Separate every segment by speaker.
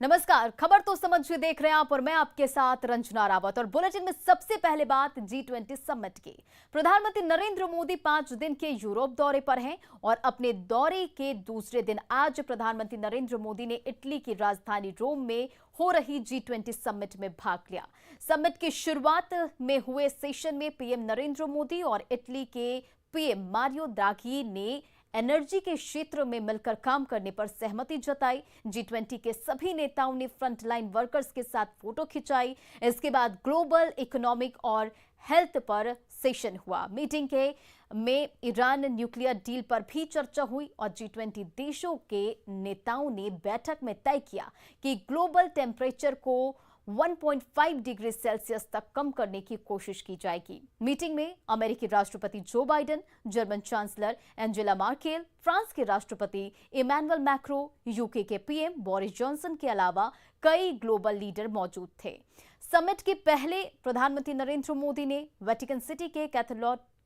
Speaker 1: नमस्कार। खबर तो समझिए देख रहे हैं आप और मैं आपके साथ रंजना रावत। और बुलेटिन में सबसे पहले बात G20 समिट की। प्रधानमंत्री नरेंद्र मोदी 5 दिन के यूरोप दौरे पर हैं और अपने दौरे के दूसरे दिन आज प्रधानमंत्री नरेंद्र मोदी ने इटली की राजधानी रोम में हो रही G20 समिट में भाग लिया। समिट की शुरुआत में हुए सेशन में पीएम नरेंद्र मोदी और इटली के पीएम मारियो द्राघी ने एनर्जी के क्षेत्र में मिलकर काम करने पर सहमति जताई। G20 के सभी नेताओं ने फ्रंटलाइन वर्कर्स के साथ फोटो खिंचाई। इसके बाद ग्लोबल इकोनॉमिक और हेल्थ पर सेशन हुआ। मीटिंग में ईरान न्यूक्लियर डील पर भी चर्चा हुई और G20 देशों के नेताओं ने बैठक में तय किया कि ग्लोबल टेम्परेचर को 1.5 डिग्री सेल्सियस तक कम करने की कोशिश की जाएगी। मीटिंग में अमेरिकी राष्ट्रपति Joe Biden, German chancellor Angela Merkel, France के राष्ट्रपति इमैनुअल मैक्रो, यूके के पीएम बोरिस जॉनसन के अलावा कई ग्लोबल लीडर मौजूद थे। समिट के पहले प्रधानमंत्री नरेंद्र मोदी ने वेटिकन सिटी के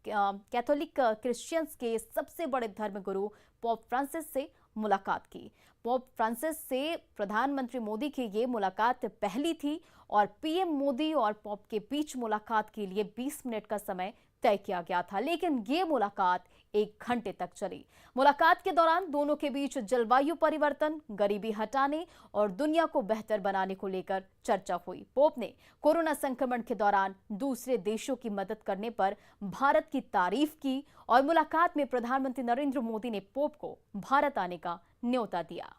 Speaker 1: कैथोलिक क्रिश्चियंस के सबसे बड़े धर्मगुरु पोप फ्रांसिस से मुलाकात की। पोप फ्रांसिस से प्रधानमंत्री मोदी की ये मुलाकात पहली थी और पीएम मोदी और पोप के बीच मुलाकात के लिए 20 मिनट का समय तय किया गया था, लेकिन ये मुलाकात 1 घंटे तक चली। मुलाकात के दौरान दोनों के बीच जलवायु परिवर्तन, गरीबी हटाने और दुनिया को बेहतर बनाने को लेकर चर्चा हुई। पोप ने कोरोना संक्रमण के दौरान दूसरे देशों की मदद करने पर भारत की तारीफ की और मुलाकात में प्रधानमंत्री नरेंद्र मोदी ने पोप को भारत आने का न्योता दिया।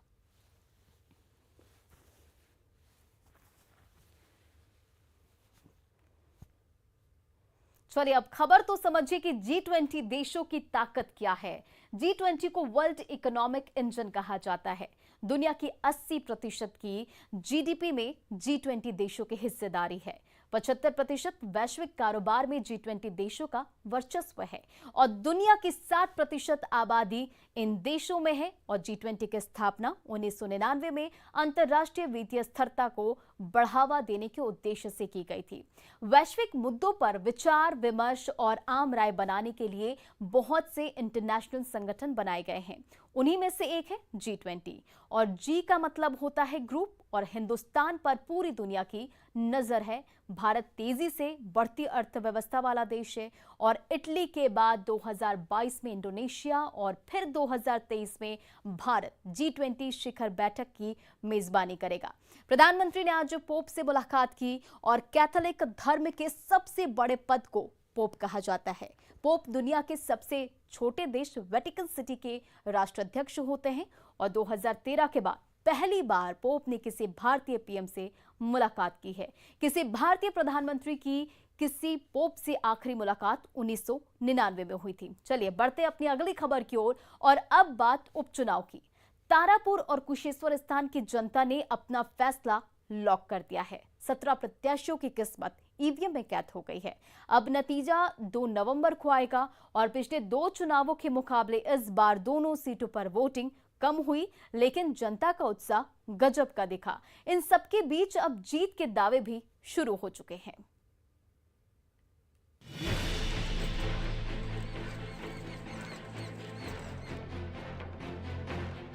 Speaker 1: चलिए अब खबर तो समझिए कि G20 देशों की ताकत क्या है। G20 को वर्ल्ड इकोनॉमिक इंजन कहा जाता है। दुनिया की 80% की जीडीपी में G20 देशों की हिस्सेदारी है। 75% वैश्विक कारोबार में G20 देशों का वर्चस्व है और दुनिया की 60% आबादी इन देशों में है। और G20 की स्थापना 1999 में अंतर्राष्ट्रीय वित्तीय स्थिरता को बढ़ावा देने के उद्देश्य से की गई थी। वैश्विक मुद्दों पर विचार विमर्श और आम राय बनाने के लिए बहुत से इंटरनेशनल संगठन बनाए गए हैं। उन्हीं में से एक है G20 और G का मतलब होता है ग्रुप और हिंदुस्तान पर पूरी दुनिया की नजर है। भारत तेजी से बढ़ती अर्थव्यवस्था वाला देश है और इटली के बाद 2022 में इंडोनेशिया और फिर 2023 में भारत G20 शिखर बैठक की मेजबानी करेगा। प्रधानमंत्री ने आज पोप से मुलाकात की और कैथोलिक धर्म के सबसे बड़े पद को पोप कहा जाता है। पोप दुनिया के सबसे छोटे देश वेटिकन सिटी के राष्ट्राध्यक्ष होते हैं और 2013 के बाद पहली बार पोप ने किसी भारतीय पीएम से मुलाकात की है। किसी भारतीय प्रधानमंत्री की किसी पोप से आखिरी मुलाकात 1999 में हुई थी। चलिए बढ़ते अपनी अगली खबर की ओर और अब बात उपचुनाव की। तारापुर और कुशेश्वर स्थान की जनता ने अपना फैसला लॉक कर दिया है। 17 प्रत्याशियों की किस्मत ईवीएम में कैद हो गई है। अब नतीजा 2 नवंबर को आएगा और पिछले 2 चुनावों के मुकाबले इस बार दोनों सीटों पर वोटिंग कम हुई, लेकिन जनता का उत्साह गजब का दिखा। इन सबके बीच अब जीत के दावे भी शुरू हो चुके हैं।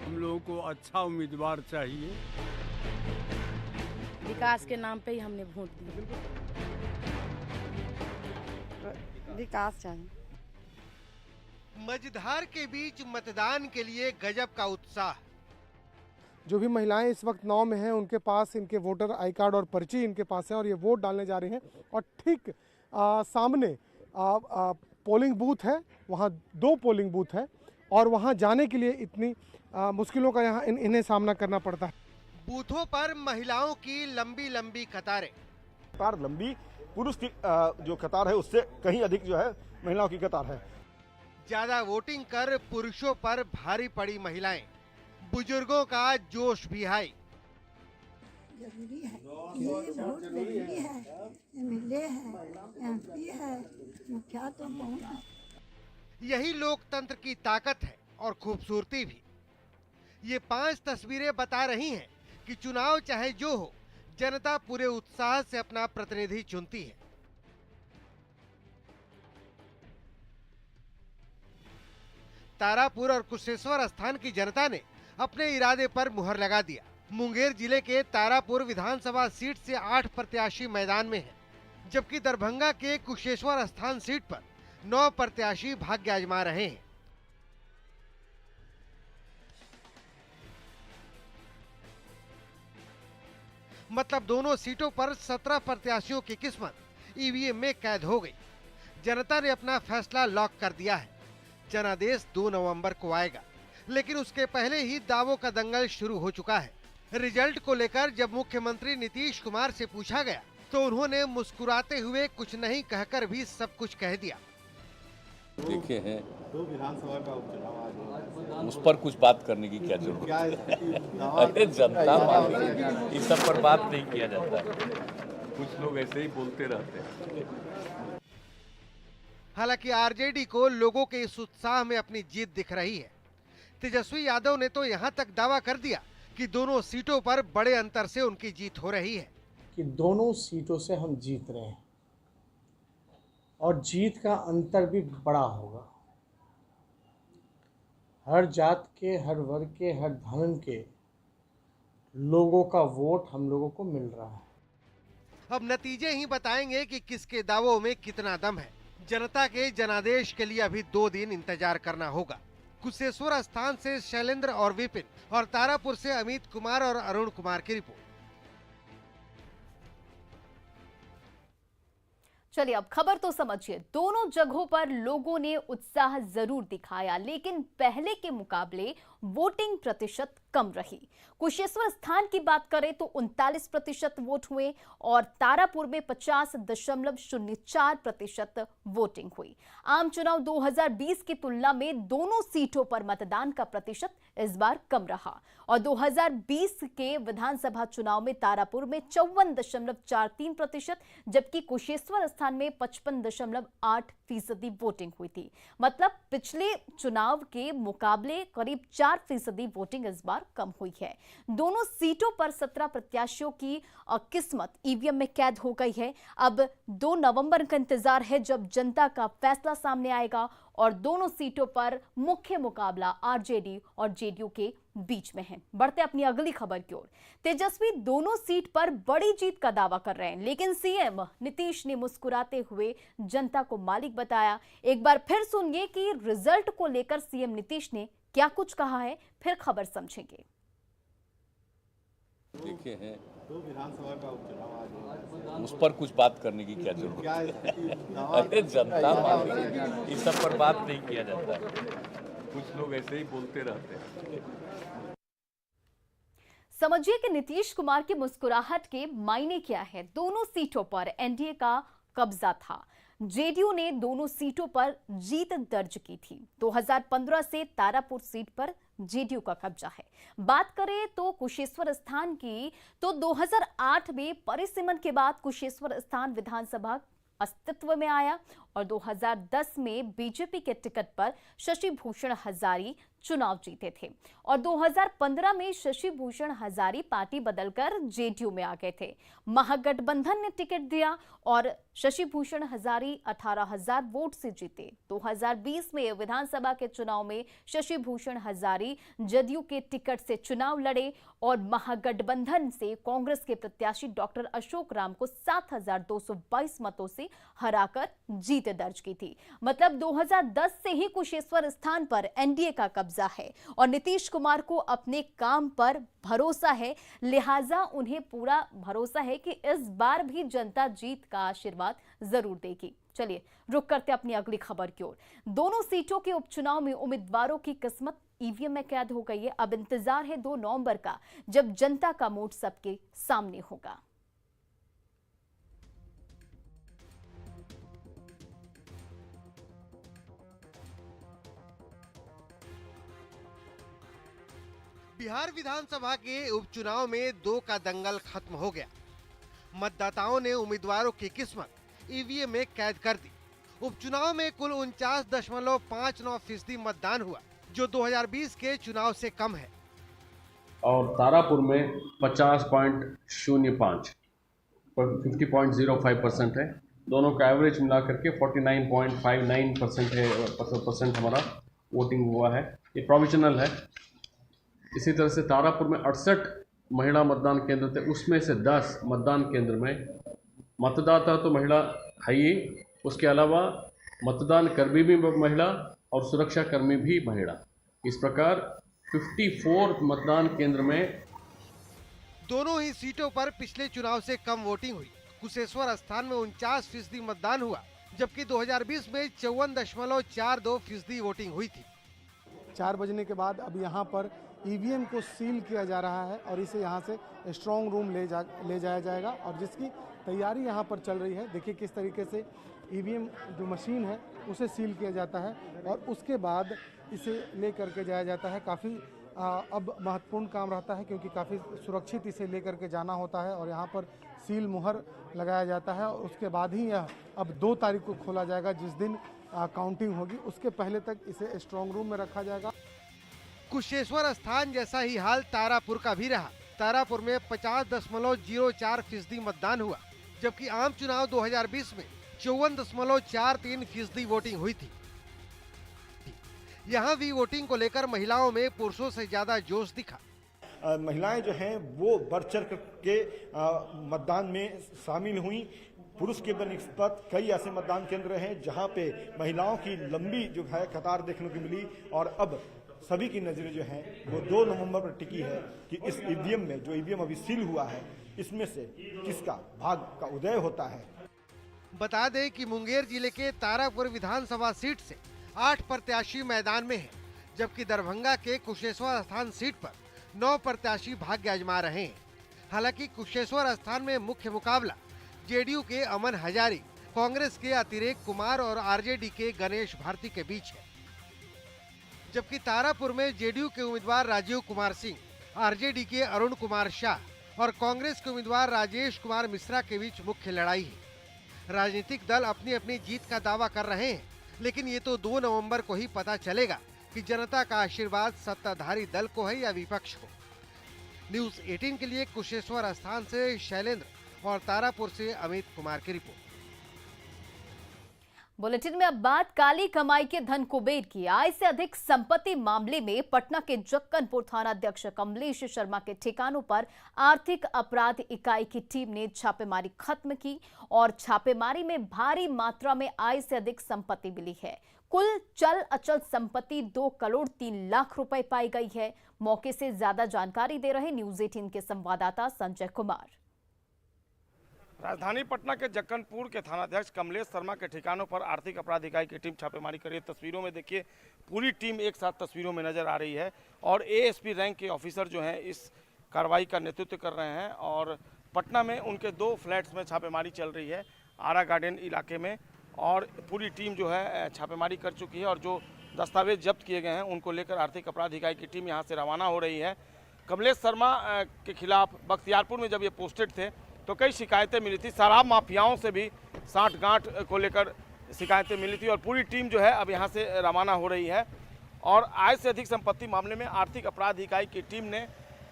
Speaker 2: हम लोगों को अच्छा उम्मीदवार चाहिए।
Speaker 3: विकास के नाम पे ही हमने वोट दिया। विकास चाहिए।
Speaker 4: मझधार के बीच मतदान के लिए गजब का उत्साह।
Speaker 5: जो भी महिलाएं इस वक्त नाव में हैं उनके पास इनके वोटर आई कार्ड और पर्ची इनके पास है और ये वोट डालने जा रही हैं। और ठीक सामने पोलिंग बूथ है, वहाँ 2 पोलिंग बूथ है और वहाँ जाने के लिए इतनी मुश्किलों का यहाँ इन्हें सामना करना पड़ता है।
Speaker 4: बूथों पर महिलाओं की लंबी लंबी कतारें।
Speaker 6: कतार लंबी, पुरुष की जो कतार है उससे कहीं अधिक जो है महिलाओं की कतार है।
Speaker 4: ज्यादा वोटिंग कर पुरुषों पर भारी पड़ी महिलाएं। बुजुर्गों का जोश भी हाई।
Speaker 7: जरूरी है, ये बहुत जरूरी है। एमएलए है, एमपी है, मुखिया तो बहुत है।
Speaker 4: यही लोकतंत्र की ताकत है और खूबसूरती भी। ये 5 तस्वीरें बता रही हैं कि चुनाव चाहे जो हो, जनता पूरे उत्साह से अपना प्रतिनिधि चुनती है। तारापुर और कुशेश्वर स्थान की जनता ने अपने इरादे पर मुहर लगा दिया। मुंगेर जिले के तारापुर विधानसभा सीट से 8 प्रत्याशी मैदान में हैं, जबकि दरभंगा के कुशेश्वर स्थान सीट पर 9 प्रत्याशी भाग्य आजमा रहे हैं। मतलब दोनों सीटों पर 17 प्रत्याशियों की किस्मत ईवीएम में कैद हो गई। जनता ने अपना फैसला लॉक कर दिया है। जनादेश 2 नवंबर को आएगा, लेकिन उसके पहले ही दावों का दंगल शुरू हो चुका है। रिजल्ट को लेकर जब मुख्यमंत्री नीतीश कुमार से पूछा गया तो उन्होंने मुस्कुराते हुए कुछ नहीं कहकर भी सब कुछ कह दिया।
Speaker 8: देखे हैं तो विधानसभा का उपचुनाव उस पर कुछ बात करने की क्या जरूरत है? अरे जनता मानेगी, इस सब पर बात नहीं किया जाता। कुछ लोग ऐसे ही बोलते रहते हैं।
Speaker 4: हालांकि आरजेडी को लोगों के इस उत्साह में अपनी जीत दिख रही है। तेजस्वी यादव ने तो यहां तक दावा कर दिया कि दोनों सीटों पर बड़े अंतर से उनकी जीत हो रही है।
Speaker 9: कि दोनों सीटों से हम जीत रहे हैं और जीत का अंतर भी बड़ा होगा। हर जात के, हर वर्ग के, हर धर्म के लोगों का वोट हम लोगों को मिल रहा है।
Speaker 4: अब नतीजे ही बताएंगे कि किसके दावों में कितना दम है। जनता के जनादेश के लिए अभी 2 दिन इंतजार करना होगा। कुशेश्वर स्थान से शैलेंद्र और विपिन और तारापुर से अमित कुमार और अरुण कुमार की रिपोर्ट।
Speaker 1: चलिए अब खबर तो समझिए। दोनों जगहों पर लोगों ने उत्साह जरूर दिखाया, लेकिन पहले के मुकाबले वोटिंग प्रतिशत कम रही। कुशेश्वर स्थान की बात करें तो 39% वोट हुए और तारापुर में 50.04% वोटिंग हुई। आम चुनाव 2020 की तुलना में दोनों सीटों पर मतदान का प्रतिशत इस बार कम रहा और 2020 के विधानसभा चुनाव में तारापुर में 54.43%, जबकि कुशेश्वर स्थान में 55.8% वोटिंग हुई थी। मतलब पिछले चुनाव के मुकाबले करीब 4% वोटिंग इस बार कम हुई है। दोनों सीटों पर 17 प्रत्याशियों की किस्मत ईवीएम में कैद हो गई है। अब 2 नवंबर का इंतजार है जब जनता का फैसला सामने आएगा और दोनों सीटों पर मुख्य मुकाबला आरजेडी और जेडीयू के बीच में है। बढ़ते अपनी अगली खबर की ओर। तेजस्वी दोनों सीट पर बड़ी जीत का दावा कर रहे हैं, लेकिन सीएम नीतीश ने मुस्कुराते हुए जनता को मालिक बताया। एक बार फिर सुनिए कि रिजल्ट को लेकर सीएम नीतीश ने क्या कुछ कहा है, फिर खबर समझेंगे।
Speaker 8: देखे हैं तो विधानसभा का उपचुनाव उस पर कुछ बात करने की क्या जरूरत है? अरे जनता मानेगी, इस सब पर बात नहीं किया जाता। कुछ लोग ऐसे ही बोलते रहते हैं।
Speaker 1: समझिए कि नीतीश कुमार की मुस्कुराहट के मायने क्या है। दोनों सीटों पर एनडीए का कब्जा था। जेडीयू ने दोनों सीटों पर जीत दर्ज की थी। 2015 से तारापुर सीट पर जेडीयू का कब्जा है। बात करें तो कुशेश्वर स्थान की, तो 2008 में परिसीमन के बाद कुशेश्वर स्थान विधानसभा अस्तित्व में आया और 2010 में बीजेपी के टिकट पर शशि भूषण हजारी चुनाव जीते थे और 2015 में शशि भूषण हजारी पार्टी बदलकर जेडीयू में आ गए थे। महागठबंधन ने टिकट दिया और शशि भूषण हजारी 18,000 वोट से जीते। 2020 में विधानसभा के चुनाव में शशि भूषण हजारी जदयू के टिकट से चुनाव लड़े और महागठबंधन से कांग्रेस के प्रत्याशी डॉक्टर अशोक राम को 7,222 मतों से हराकर जीत दर्ज की थी। मतलब 2010 से ही कुशेश्वर स्थान पर एनडीए का कब्जा है और नीतीश कुमार को अपने काम पर भरोसा है, लिहाजा उन्हें पूरा भरोसा है कि इस बार भी जनता जीत का आशीर्वाद जरूर देगी। चलिए रुक करते अपनी अगली खबर की ओर। दोनों सीटों के उपचुनाव में उम्मीदवारों की किस्मत ईवीएम में कैद हो गई है। अब इंतजार है 2 नवंबर का, जब जनता का मूड सबके सामने होगा।
Speaker 4: बिहार विधानसभा के उपचुनाव में 2 का दंगल खत्म हो गया। मतदाताओं ने उम्मीदवारों की किस्मत ईवीएम में कैद कर दी। उपचुनाव में कुल 49.59% मतदान हुआ, जो 2020 के चुनाव से कम है।
Speaker 10: और तारापुर में 50.05 50.05% है। दोनों का एवरेज मिला करके 49.59% है परसेंट हमारा वोटिंग हुआ है। ये प्रोविजनल है। इसी तरह से तारापुर में महिला मतदान केंद्र थे, उसमें से 10 मतदान केंद्र में मतदाता तो महिला है ही, उसके अलावा मतदान कर्मी भी महिला और सुरक्षा कर्मी भी महिला। इस प्रकार 54 मतदान केंद्र में
Speaker 4: दोनों ही सीटों पर पिछले चुनाव से कम वोटिंग हुई। कुशेश्वर स्थान में 49% मतदान हुआ, जबकि 2020 में 54.42% वोटिंग हुई थी।
Speaker 5: 4 बजने के बाद अब यहाँ पर ईवीएम को सील किया जा रहा है और इसे यहाँ से स्ट्रांग रूम ले जाया जाएगा और जिसकी तैयारी यहाँ पर चल रही है। देखिए किस तरीके से ईवीएम जो मशीन है उसे सील किया जाता है और उसके बाद इसे ले करके जाया जाता है। काफ़ी अब महत्वपूर्ण काम रहता है क्योंकि काफ़ी सुरक्षित इसे ले करके जाना होता है और यहाँ पर सील मुहर लगाया जाता है और उसके बाद ही यह अब 2 तारीख को खोला जाएगा, जिस दिन काउंटिंग होगी। उसके पहले तक इसे स्ट्रांग रूम में रखा जाएगा।
Speaker 4: कुशेश्वर स्थान जैसा ही हाल तारापुर का भी रहा। तारापुर में 50.04% मतदान हुआ, जबकि आम चुनाव 2020 में 54.43% वोटिंग हुई थी। यहाँ भी वोटिंग को लेकर महिलाओं में पुरुषों से ज्यादा जोश दिखा।
Speaker 6: महिलाएं जो हैं वो बढ़ चढ़ के मतदान में शामिल हुई। पुरुष के बनिस्बत कई ऐसे मतदान केंद्र हैं जहां पे महिलाओं की लंबी जो है कतार देखने को मिली और अब सभी की नजरें जो हैं वो 2 नवंबर पर टिकी है कि इस ईवीएम में जो ईवीएम अभी सील हुआ है इसमें से किसका भाग का उदय होता है।
Speaker 4: बता दें कि मुंगेर जिले के तारापुर विधानसभा सीट से 8 प्रत्याशी मैदान में हैं, जबकि दरभंगा के कुशेश्वर स्थान सीट पर 9 प्रत्याशी भाग्य आजमा रहे हैं। हालांकि कुशेश्वर स्थान में मुख्य मुकाबला जेडीयू के अमन हजारी, कांग्रेस के अतिरेक कुमार और आरजेडी के गणेश भारती के बीच है, जबकि तारापुर में जेडीयू के उम्मीदवार राजीव कुमार सिंह, आरजेडी के अरुण कुमार शाह और कांग्रेस के उम्मीदवार राजेश कुमार मिश्रा के बीच मुख्य लड़ाई है। राजनीतिक दल अपनी अपनी जीत का दावा कर रहे हैं, लेकिन ये तो 2 नवंबर को ही पता चलेगा कि जनता का आशीर्वाद सत्ताधारी दल को है या विपक्ष को। न्यूज़ 18 के लिए कुशेश्वर स्थान से शैलेंद्र और तारापुर से अमित कुमार की रिपोर्ट।
Speaker 1: बुलेटिन में अब बात काली कमाई के धन कुबेर की। आय से अधिक संपत्ति मामले में पटना के जक्कनपुर थाना अध्यक्ष कमलेश शर्मा के ठिकानों पर आर्थिक अपराध इकाई की टीम ने छापेमारी खत्म की और छापेमारी में भारी मात्रा में आय से अधिक संपत्ति मिली है। कुल चल अचल संपत्ति 2 करोड़ 3 लाख रुपए पाई गई है। मौके से ज्यादा जानकारी दे रहे न्यूज़ 18 के संवाददाता संजय कुमार।
Speaker 11: राजधानी पटना के जक्कनपुर के थानाध्यक्ष कमलेश शर्मा के ठिकानों पर आर्थिक अपराध इकाई की टीम छापेमारी कर रही है। तस्वीरों में देखिए पूरी टीम एक साथ तस्वीरों में नजर आ रही है और एएसपी रैंक के ऑफिसर जो हैं इस कार्रवाई का नेतृत्व कर रहे हैं और पटना में उनके 2 फ्लैट्स में छापेमारी चल रही है, आरा गार्डन इलाके में, और पूरी टीम जो है छापेमारी कर चुकी है और जो दस्तावेज जब्त किए गए हैं उनको लेकर आर्थिक अपराध इकाई की टीम यहाँ से रवाना हो रही है। कमलेश शर्मा के खिलाफ बख्तियारपुर में जब ये पोस्टेड थे तो कई शिकायतें मिली थी, शराब माफियाओं से भी साठ-गांठ को लेकर शिकायतें मिली थी और पूरी टीम जो है अब यहाँ से रवाना हो रही है। और आय से अधिक संपत्ति मामले में आर्थिक अपराध इकाई की टीम ने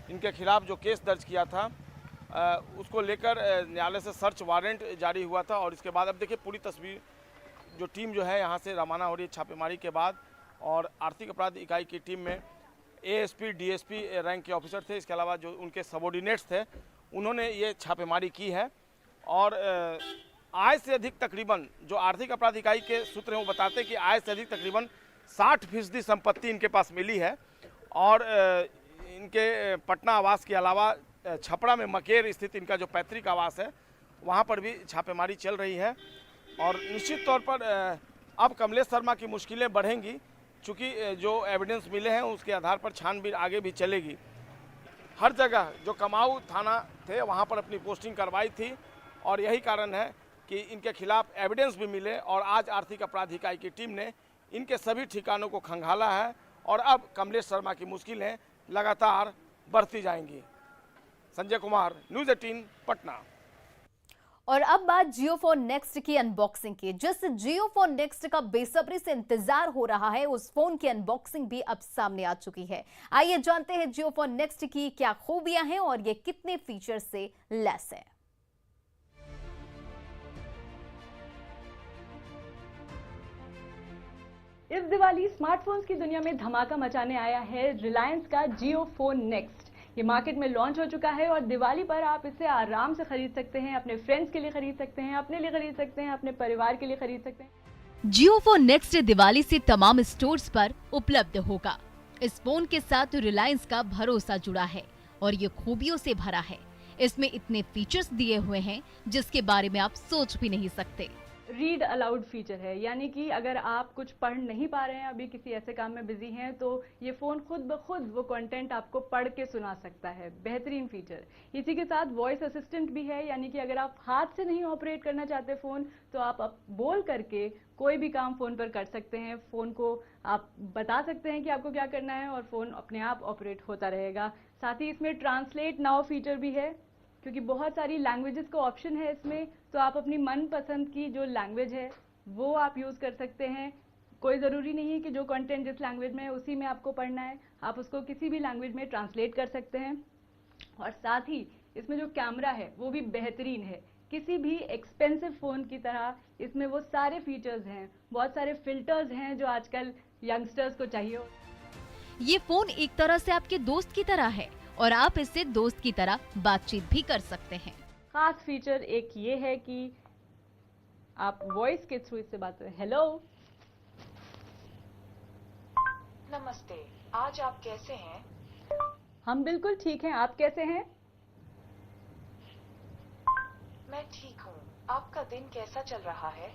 Speaker 11: इनके खिलाफ जो केस दर्ज किया था उसको लेकर न्यायालय से सर्च वारंट जारी हुआ था और इसके बाद अब देखिए पूरी तस्वीर जो टीम जो है यहाँ से रवाना हो रही है छापेमारी के बाद। और आर्थिक अपराध इकाई की टीम में एएसपी डीएसपी रैंक के ऑफिसर थे, इसके अलावा जो उनके सबॉर्डिनेट्स थे उन्होंने ये छापेमारी की है। और आय से अधिक तकरीबन जो आर्थिक अपराध इकाई के सूत्र हैं वो बताते हैं कि आय से अधिक तकरीबन 60% संपत्ति इनके पास मिली है और इनके पटना आवास के अलावा छपरा में मकेर स्थित इनका जो पैतृक आवास है वहाँ पर भी छापेमारी चल रही है। और निश्चित तौर पर अब कमलेश शर्मा की मुश्किलें बढ़ेंगी, चूँकि जो एविडेंस मिले हैं उसके आधार पर छानबीन आगे भी चलेगी। हर जगह जो कमाऊ थाना थे वहाँ पर अपनी पोस्टिंग करवाई थी और यही कारण है कि इनके खिलाफ एविडेंस भी मिले और आज आर्थिक अपराध इकाई की टीम ने इनके सभी ठिकानों को खंगाला है और अब कमलेश शर्मा की मुश्किलें लगातार बढ़ती जाएंगी। संजय कुमार, न्यूज़ 18 पटना।
Speaker 1: और अब बात जियो फोन नेक्स्ट की अनबॉक्सिंग की। जिस जियो फोन नेक्स्ट का बेसब्री से इंतजार हो रहा है उस फोन की अनबॉक्सिंग भी अब सामने आ चुकी है। आइए जानते हैं जियो फोन नेक्स्ट की क्या खूबियां हैं और ये कितने फीचर से लैस है।
Speaker 12: इस दिवाली स्मार्टफोन्स की दुनिया में धमाका मचाने आया है रिलायंस का जियो फोन नेक्स्ट। ये मार्केट में लॉन्च हो चुका है और दिवाली पर आप इसे आराम से खरीद सकते हैं, अपने फ्रेंड्स के लिए खरीद सकते हैं, अपने लिए खरीद सकते हैं, अपने परिवार के लिए खरीद सकते हैं।
Speaker 1: जियो फोन नेक्स्ट दिवाली से तमाम स्टोर्स पर उपलब्ध होगा। इस फोन के साथ रिलायंस का भरोसा जुड़ा है और ये खूबियों से भरा है। इसमें इतने फीचर्स दिए हुए हैं जिसके बारे में आप सोच भी नहीं सकते।
Speaker 12: रीड अलाउड फीचर है, यानी कि अगर आप कुछ पढ़ नहीं पा रहे हैं, अभी किसी ऐसे काम में बिजी हैं, तो ये फोन खुद ब खुद वो कंटेंट आपको पढ़ के सुना सकता है। बेहतरीन फीचर। इसी के साथ वॉइस असिस्टेंट भी है, यानी कि अगर आप हाथ से नहीं ऑपरेट करना चाहते फोन, तो आप बोल करके कोई भी काम फोन पर कर सकते हैं। फोन को आप बता सकते हैं कि आपको क्या करना है और फोन अपने आप ऑपरेट होता रहेगा। साथ ही इसमें ट्रांसलेट नाउ फीचर भी है, क्योंकि बहुत सारी लैंग्वेजेस का ऑप्शन है इसमें, तो आप अपनी मनपसंद की जो लैंग्वेज है वो आप यूज़ कर सकते हैं। कोई ज़रूरी नहीं है कि जो कंटेंट जिस लैंग्वेज में है उसी में आपको पढ़ना है, आप उसको किसी भी लैंग्वेज में ट्रांसलेट कर सकते हैं। और साथ ही इसमें जो कैमरा है वो भी बेहतरीन है। किसी भी एक्सपेंसिव फ़ोन की तरह इसमें वो सारे फीचर्स हैं, बहुत सारे फिल्टर्स हैं जो आजकल यंगस्टर्स को चाहिए।
Speaker 1: ये फोन एक तरह से आपके दोस्त की तरह है और आप इससे दोस्त की तरह बातचीत भी कर सकते हैं।
Speaker 12: खास फीचर एक ये है कि आप वॉइस के थ्रू इससे बात करें। हेलो,
Speaker 13: नमस्ते, आज आप कैसे हैं?
Speaker 12: हम बिल्कुल ठीक हैं, आप कैसे हैं?
Speaker 13: मैं ठीक हूँ। आपका दिन कैसा चल रहा है?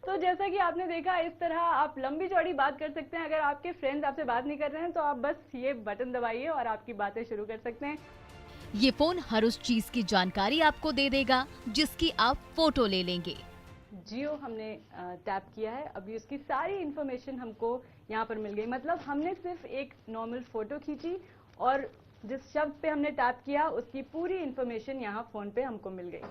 Speaker 12: तो जैसा कि आपने देखा, इस तरह आप लंबी चौड़ी बात कर सकते हैं। अगर आपके फ्रेंड्स आपसे बात नहीं कर रहे हैं तो आप बस ये बटन दबाइए और आपकी बातें शुरू कर सकते हैं।
Speaker 1: ये फोन हर उस चीज की जानकारी आपको दे देगा जिसकी आप फोटो ले लेंगे।
Speaker 12: जियो हमने टैप किया है, अभी उसकी सारी इन्फॉर्मेशन हमको यहाँ पर मिल गई। मतलब हमने सिर्फ एक नॉर्मल फोटो खींची और जिस शब्द पे हमने टैप किया उसकी पूरी इन्फॉर्मेशन यहाँ फोन पे हमको मिल गई।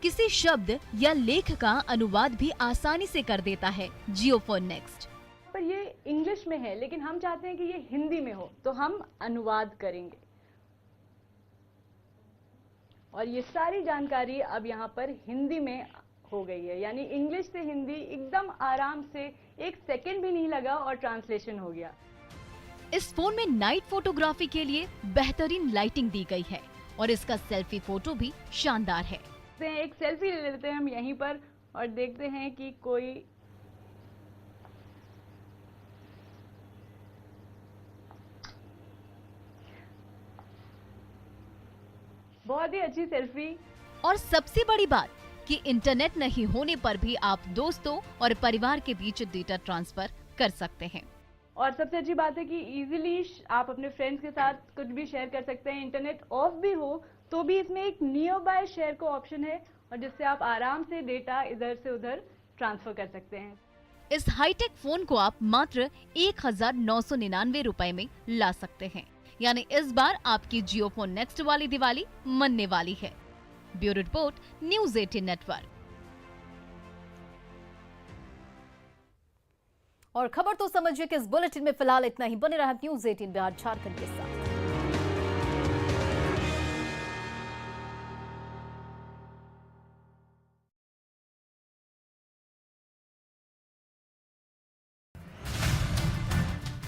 Speaker 1: किसी शब्द या लेख का अनुवाद भी आसानी से कर देता है जियो फोन नेक्स्ट।
Speaker 12: पर ये इंग्लिश में है, लेकिन हम चाहते हैं कि ये हिंदी में हो, तो हम अनुवाद करेंगे और ये सारी जानकारी अब यहाँ पर हिंदी में हो गई है। यानी इंग्लिश से हिंदी एकदम आराम से, 1 सेकेंड भी नहीं लगा और ट्रांसलेशन हो गया।
Speaker 1: इस फोन में नाइट फोटोग्राफी के लिए बेहतरीन लाइटिंग दी गई है और इसका सेल्फी फोटो भी शानदार है।
Speaker 12: एक सेल्फी ले लेते हैं हम यहीं पर और देखते हैं कि कोई बहुत ही अच्छी सेल्फी।
Speaker 1: और सबसे बड़ी बात कि इंटरनेट नहीं होने पर भी आप दोस्तों और परिवार के बीच डेटा ट्रांसफर कर सकते हैं।
Speaker 12: और सबसे अच्छी बात है कि इजीली आप अपने फ्रेंड्स के साथ कुछ भी शेयर कर सकते हैं। इंटरनेट ऑफ भी हो तो भी इसमें एक नियर बाय शेयर का ऑप्शन है और जिससे आप आराम से डेटा इधर से उधर ट्रांसफर कर सकते हैं।
Speaker 1: इस हाईटेक फोन को आप मात्र 1999 रुपए में ला सकते हैं। यानी इस बार आपकी जियो फोन नेक्स्ट वाली दिवाली मनने वाली है। Bureau report, news 18 network. और खबर तो समझिए कि इस बुलेटिन में फिलहाल इतना ही। बने रहा न्यूज़ 18 बिहार झारखंड के साथ।